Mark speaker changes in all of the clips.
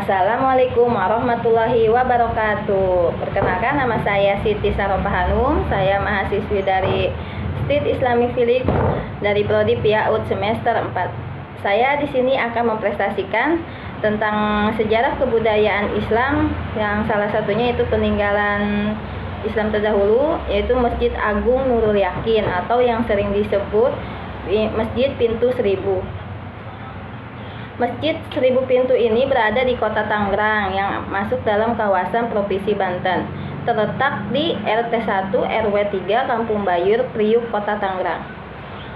Speaker 1: Assalamualaikum warahmatullahi wabarakatuh. Perkenalkan, nama saya Siti Saropa Hanum. Saya mahasiswi dari State Islamic Village dari Prodi PIAUD semester 4. Saya di sini akan mempresentasikan tentang sejarah kebudayaan Islam yang salah satunya itu peninggalan Islam terdahulu, yaitu Masjid Agung Nurul Yakin atau yang sering disebut Masjid Pintu Seribu. Masjid Seribu Pintu ini berada di Kota Tangerang yang masuk dalam kawasan Provinsi Banten. Terletak di RT 1 RW 3 Kampung Bayur, Priuk, Kota Tangerang.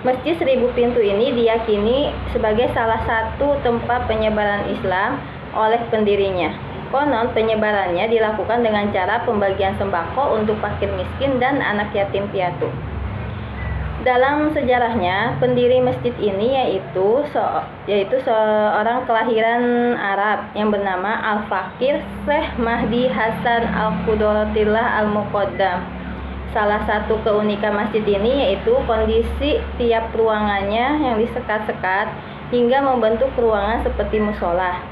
Speaker 1: Masjid Seribu Pintu ini diyakini sebagai salah satu tempat penyebaran Islam oleh pendirinya. Konon penyebarannya dilakukan dengan cara pembagian sembako untuk fakir miskin dan anak yatim piatu. Dalam sejarahnya, pendiri masjid ini yaitu seorang kelahiran Arab yang bernama Al-Fakir Syekh Mahdi Hasan Al-Qudratillah Al-Muqaddam. Salah satu keunikan masjid ini yaitu kondisi tiap ruangannya yang disekat-sekat hingga membentuk ruangan seperti musola.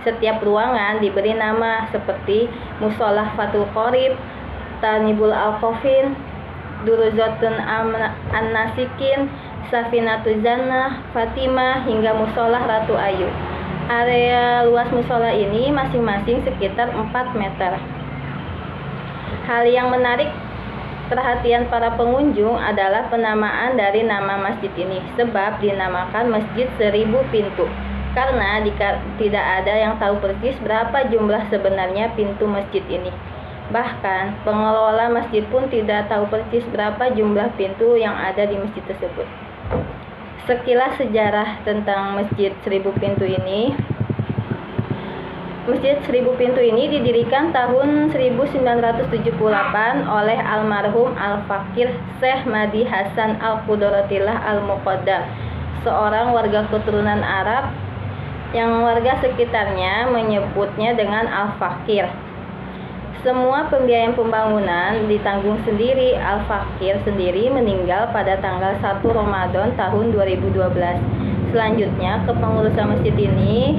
Speaker 1: Setiap ruangan diberi nama seperti Musolah Fatul Qorib, Tanibul Al-Qafin, Duruzatun An-Nasikin, Safinatuz Zannah, Fatimah, hingga Musolah Ratu Ayu. Area luas musola ini masing-masing sekitar 4 meter. Hal yang menarik perhatian para pengunjung adalah penamaan dari nama masjid ini, sebab dinamakan Masjid Seribu Pintu karena tidak ada yang tahu persis berapa jumlah sebenarnya pintu masjid ini. Bahkan pengelola masjid pun tidak tahu persis berapa jumlah pintu yang ada di masjid tersebut. Sekilas sejarah tentang Masjid Seribu Pintu ini. Masjid Seribu Pintu ini didirikan tahun 1978 oleh almarhum Al-Fakir Syekh Mahdi Hasan Al-Qudratillah Al-Muqaddam, seorang warga keturunan Arab yang warga sekitarnya menyebutnya dengan Al-Fakir. Semua pembiayaan pembangunan ditanggung sendiri. Al-Fakir sendiri meninggal pada tanggal 1 Ramadan tahun 2012. Selanjutnya, kepengurusan masjid ini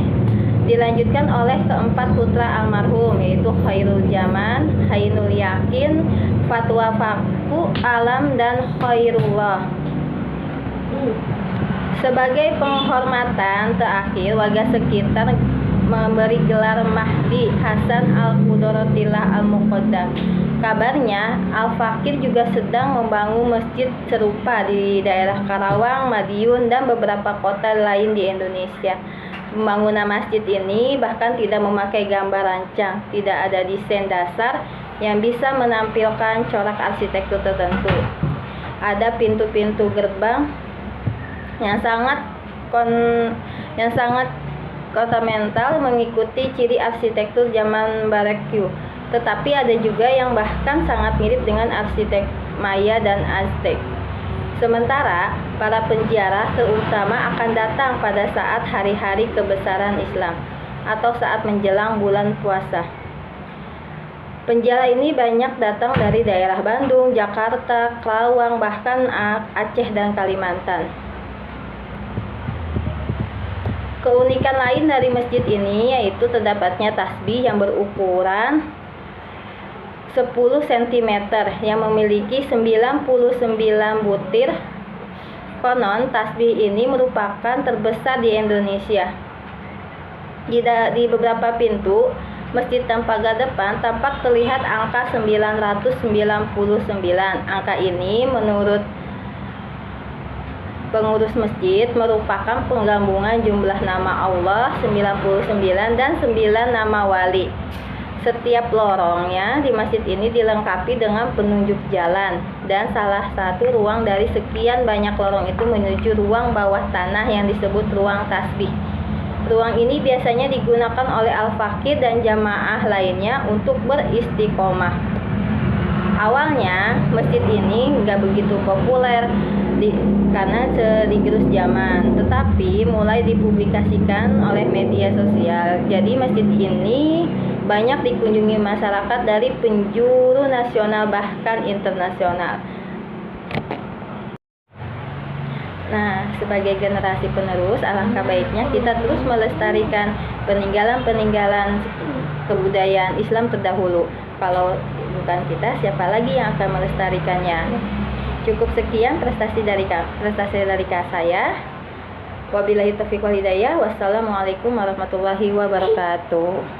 Speaker 1: dilanjutkan oleh keempat putra almarhum, yaitu Khairul Zaman, Ainul Yakin, Fatwa Faku Alam, dan Khairullah. Sebagai penghormatan terakhir, warga sekitar memberi gelar Mahdi Hasan Al-Qudratillah Al-Muqaddam. Kabarnya Al-Fakir juga sedang membangun masjid serupa di daerah Karawang, Madiun, dan beberapa kota lain di Indonesia. Pembangunan masjid ini bahkan tidak memakai gambar rancang, tidak ada desain dasar yang bisa menampilkan corak arsitektur tertentu. Ada pintu-pintu gerbang yang sangat ornamental mengikuti ciri arsitektur zaman Barekyu, tetapi ada juga yang bahkan sangat mirip dengan arsitek Maya dan Aztec. Sementara para penziarah terutama akan datang pada saat hari-hari kebesaran Islam atau saat menjelang bulan puasa. Penziarah ini banyak datang dari daerah Bandung, Jakarta, Karawang, bahkan Aceh dan Kalimantan. Keunikan lain dari masjid ini yaitu terdapatnya tasbih yang berukuran 10 cm yang memiliki 99 butir. Konon tasbih ini merupakan terbesar di Indonesia. Di beberapa pintu masjid pagar depan tampak terlihat angka 999. Angka ini menurut pengurus masjid merupakan penggabungan jumlah nama Allah 99 dan 9 nama wali. Setiap lorongnya di masjid ini dilengkapi dengan penunjuk jalan, dan salah satu ruang dari sekian banyak lorong itu menuju ruang bawah tanah yang disebut ruang tasbih. Ruang ini biasanya digunakan oleh Al-Fakir dan jamaah lainnya untuk beristiqomah. Awalnya masjid ini nggak begitu populer karena digerus zaman, tetapi mulai dipublikasikan oleh media sosial. Jadi masjid ini banyak dikunjungi masyarakat dari penjuru nasional bahkan internasional. Nah, sebagai generasi penerus, alangkah baiknya kita terus melestarikan peninggalan-peninggalan kebudayaan Islam terdahulu. Kalau bukan kita, siapa lagi yang akan melestarikannya? Cukup sekian prestasi dari saya. Wabillahi taufiq wal hidayah. Wassalamualaikum warahmatullahi wabarakatuh.